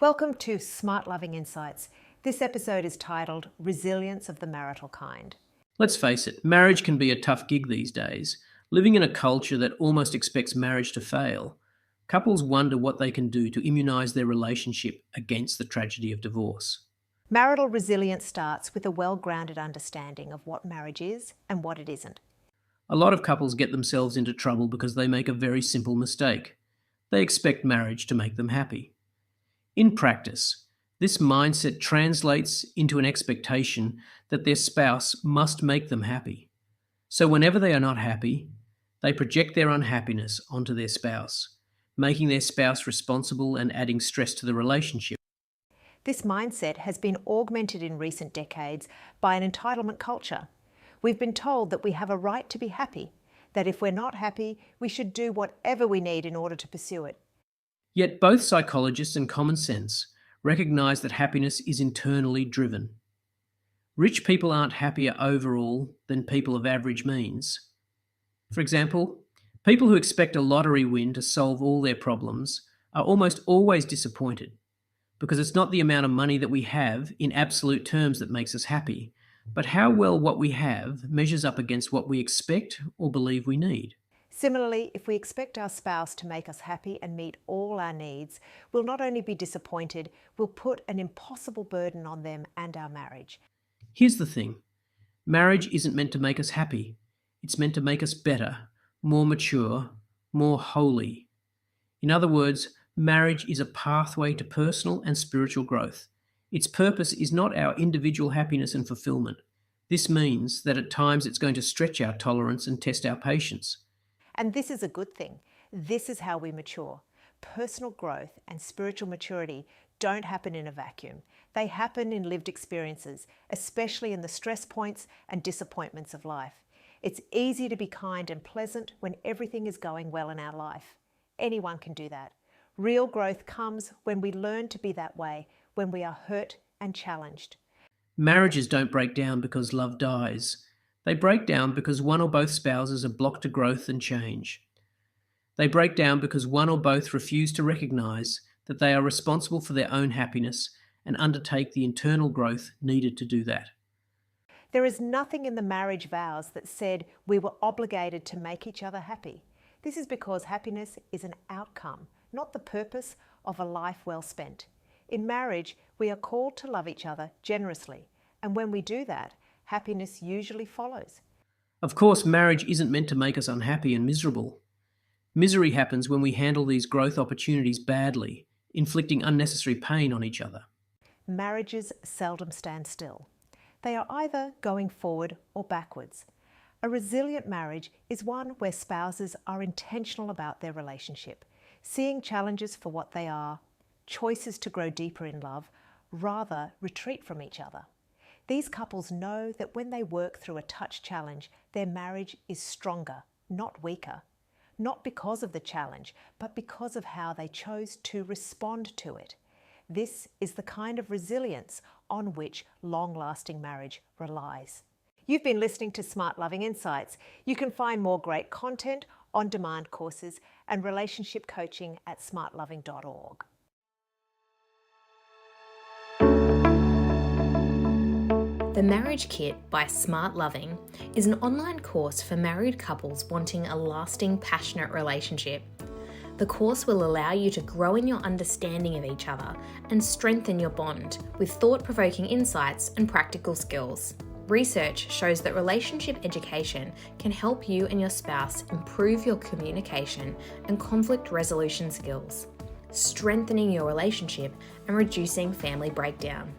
Welcome to SmartLoving Insights. This episode is titled Resilience of the Marital Kind. Let's face it, marriage can be a tough gig these days. Living in a culture that almost expects marriage to fail, couples wonder what they can do to immunise their relationship against the tragedy of divorce. Marital resilience starts with a well-grounded understanding of what marriage is and what it isn't. A lot of couples get themselves into trouble because they make a very simple mistake. They expect marriage to make them happy. In practice, this mindset translates into an expectation that their spouse must make them happy. So whenever they are not happy, they project their unhappiness onto their spouse, making their spouse responsible and adding stress to the relationship. This mindset has been augmented in recent decades by an entitlement culture. We've been told that we have a right to be happy, that if we're not happy, we should do whatever we need in order to pursue it. Yet both psychologists and common sense recognise that happiness is internally driven. Rich people aren't happier overall than people of average means. For example, people who expect a lottery win to solve all their problems are almost always disappointed, because it's not the amount of money that we have in absolute terms that makes us happy, but how well what we have measures up against what we expect or believe we need. Similarly, if we expect our spouse to make us happy and meet all our needs, we'll not only be disappointed, we'll put an impossible burden on them and our marriage. Here's the thing. Marriage isn't meant to make us happy. It's meant to make us better, more mature, more holy. In other words, marriage is a pathway to personal and spiritual growth. Its purpose is not our individual happiness and fulfillment. This means that at times it's going to stretch our tolerance and test our patience. And this is a good thing. This is how we mature. Personal growth and spiritual maturity don't happen in a vacuum. They happen in lived experiences, especially in the stress points and disappointments of life. It's easy to be kind and pleasant when everything is going well in our life. Anyone can do that. Real growth comes when we learn to be that way, when we are hurt and challenged. Marriages don't break down because love dies. They break down because one or both spouses are blocked to growth and change. They break down because one or both refuse to recognise that they are responsible for their own happiness and undertake the internal growth needed to do that. There is nothing in the marriage vows that said we were obligated to make each other happy. This is because happiness is an outcome, not the purpose of a life well spent. In marriage, we are called to love each other generously, and when we do that, happiness usually follows. Of course, marriage isn't meant to make us unhappy and miserable. Misery happens when we handle these growth opportunities badly, inflicting unnecessary pain on each other. Marriages seldom stand still. They are either going forward or backwards. A resilient marriage is one where spouses are intentional about their relationship, seeing challenges for what they are, choices to grow deeper in love, rather retreat from each other. These couples know that when they work through a touch challenge, their marriage is stronger, not weaker. Not because of the challenge, but because of how they chose to respond to it. This is the kind of resilience on which long-lasting marriage relies. You've been listening to SmartLoving Insights. You can find more great content, on-demand courses, and relationship coaching at smartloving.org. The Marriage Kit by SmartLoving is an online course for married couples wanting a lasting, passionate relationship. The course will allow you to grow in your understanding of each other and strengthen your bond with thought-provoking insights and practical skills. Research shows that relationship education can help you and your spouse improve your communication and conflict resolution skills, strengthening your relationship and reducing family breakdown.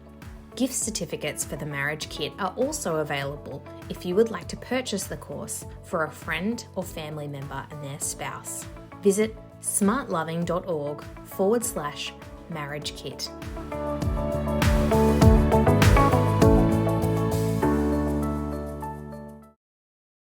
Gift certificates for the Marriage Kit are also available if you would like to purchase the course for a friend or family member and their spouse. Visit smartloving.org/marriage kit.